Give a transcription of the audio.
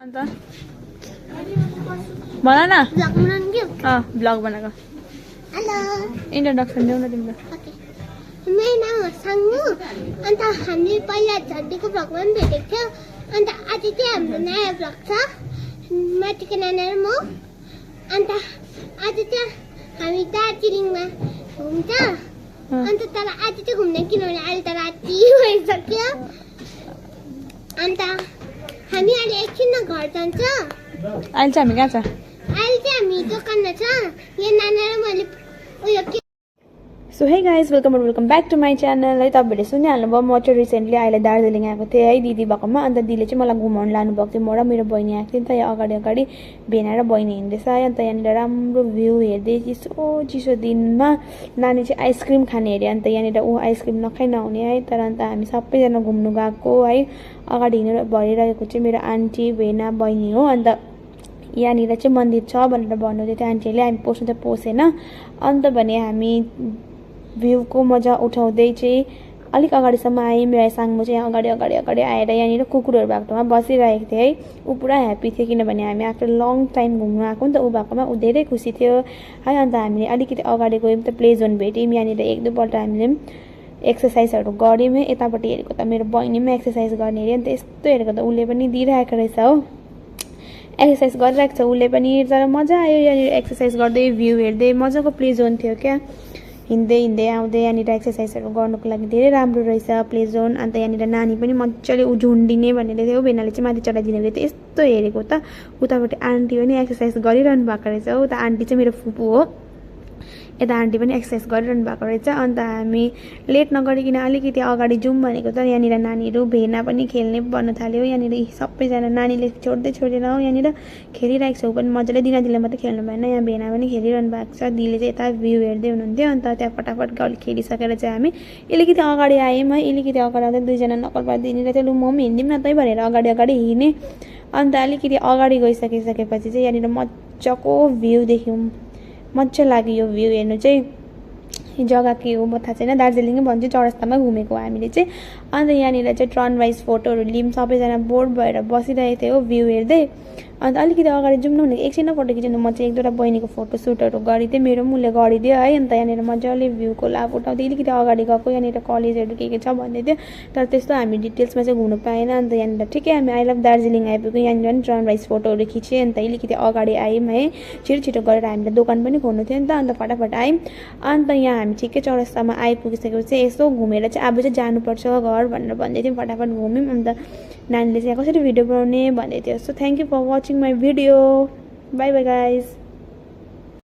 अन्त भन न ब्लग ब्लग बनाउनु के बनाएको हेलो इन्ट्रोडक्सन देऊ न तिम्रो ओके मेरो नाम हो सङ्गु अन्त हामीले पहिला झन्डीको भ्लगमा पनि भेटेको थियो अन्त आज चाहिँ हाम्रो नयाँ भ्लग छ माथिको नाना र म अन्त आज चाहिँ हामी दार्जिलिङमा घुम्छ अन्त तर आज चाहिँ घुम्दैन किनभने अहिले त राति भइसक्यो अन्त हामी अहिले एकछिन घर जान्छ अहिले चाहिँ हामी कहाँ छ अहिले चाहिँ हामी दोकानमा छ यहाँ नाना र मैले उयो के so hey guys welcome back to my channel है तपाईँहरूले सुनिहाल्नुभयो म चाहिँ रिसेन्टली अहिले दार्जिलिङ आएको थिएँ है दिदी भएकोमा अन्त दिदीले चाहिँ मलाई घुमाउनु लानुभएको थियो म र मेरो बहिनी आएको थियो नि त यहाँ अगाडि भेना र बहिनी हिँड्दैछ है अन्त यहाँनिर राम्रो भ्यू हेर्दै चिसो दिनमा नानी चाहिँ आइसक्रिम खाने अरे अन्त यहाँनिर ऊ आइसक्रिम नखाइ नहुने है तर अन्त हामी सबैजना घुम्नु गएको है अगाडि हिँडेर भरिरहेको चाहिँ मेरो आन्टी भेना बहिनी हो अन्त यहाँनिर चाहिँ मन्दिर छ भनेर भन्नुहुँदै थियो आन्टीहरूले हामी पस्नु त पसेन अन्त भने हामी भ्यूको मजा उठाउँदै चाहिँ अलिक अगाडिसम्म आएँ मेरो साङ्गो चाहिँ यहाँ अगाडि आएर यहाँनिर कुकुरहरू भएको ठाउँमा बसिरहेको थियो है ऊ पुरा ह्याप्पी थियो किनभने हामी आफ्टर लङ टाइम घुम्नु आएको नि त ऊ भएकोमा ऊ धेरै खुसी थियो है अन्त हामीले अलिकति अगाडि गयौँ त प्ले जोन भेट्यौँ यहाँनिर एक दुईपल्ट हामीले पनि एक्सर्साइजहरू गऱ्यौँ यतापट्टि हेरेको त मेरो बहिनी पनि एक्सर्साइज गर्ने अरे अन्त यस्तो हेरेको त उसले पनि दिइरहेको रहेछ हो एक्सर्साइज गरिरहेको छ उसले पनि तर मजा आयो यहाँनिर एक्सर्साइज गर्दै भ्यू हेर्दै मजाको प्ले जोन थियो क्या हिँड्दै आउँदै यहाँनिर एक्सर्साइजहरू गर्नुको लागि धेरै राम्रो रहेछ प्ले जोन अन्त यहाँनिर नानी पनि मजाले झुन्डिने भनेर थियो भेनाले चाहिँ माथि चढाइदिने भयो त यस्तो हेरेको त उतापट्टि आन्टी पनि एक्सर्साइज गरिरहनु भएको रहेछ हो उता आन्टी चाहिँ मेरो फुपू हो यता आन्टी पनि एक्सर्साइज गरिरहनु भएको रहेछ अन्त हामी लेट नगरिकन अलिकति अगाडि जाउँ भनेको त यहाँनिर नानीहरू भेना पनि खेल्ने भन्नु थाल्यो यहाँनिर सबैजना नानीले छोड्दै छोडेर यहाँनिर खेलिरहेको छ ऊ पनि मजाले दिनादिले मात्रै खेल्नु भएन यहाँ भेना पनि खेलिरहनु भएको छ दिदीले चाहिँ यता भ्यू हेर्दै हुनुहुन्थ्यो अन्त त्यहाँ फटाफट अलिक खेलिसकेर चाहिँ हामी अलिकति अगाडि आयौँ है अलिकति अगाडि आउँदै दुईजना नक्कल पारिदिने थियो लु म पनि हिँड्दिउँ न तै भनेर अगाडि हिँडेँ अन्त अलिकति अगाडि गइसकेपछि चाहिँ यहाँनिर मजाको भ्यू देख्यौँ मजा लाग्यो यो भ्यू हेर्नु चाहिँ जग्गा के हो म थाहा छैन दार्जिलिङै भन्छु चौरस्तामा घुमेको हामीले चाहिँ अन्त यहाँनिर चाहिँ टर्न वाइज फोटोहरू लियौँ सबैजना बोर्ड भएर बसिरहेको थियो भ्यू हेर्दै अन्त अलिकति अगाडि जाउँ न भनेको एकछिन फोटो खिच्नु म चाहिँ एक दुईवटा बहिनीको फोटो सुटहरू गरिदिएँ मेरो पनि उसले गरिदियो है अन्त यहाँनिर मजाले भ्यूको लाभ उठाउँदै अलिकति अगाडि गएको यहाँनिर कलेजहरू के छ भन्दै थियो तर त्यस्तो हामी डिटेल्समा चाहिँ घुम्नु पाएन अन्त यहाँनिर ठिकै हामी आई लभ दार्जिलिङ आइपुग्यौँ यहाँनिर पनि टर्न वाइज फोटोहरू खिचेँ अन्त अलिकति अगाडि आयौँ है छिटो गरेर हामीले दोकान पनि खोल्नु थियो नि त अन्त फटाफट आयौँ अन्त यहाँ हामी ठिकै चौरस्तामा आइपुगिसकेपछि यसो घुमेर चाहिँ अब चाहिँ जानुपर्छ घर भनेर भन्दै थियौँ फटाफट घुम्यौँ अन्त नानीले चाहिँ कसरी भिडियो बनाउने भन्दै थियो so thank you for watching my video bye bye guys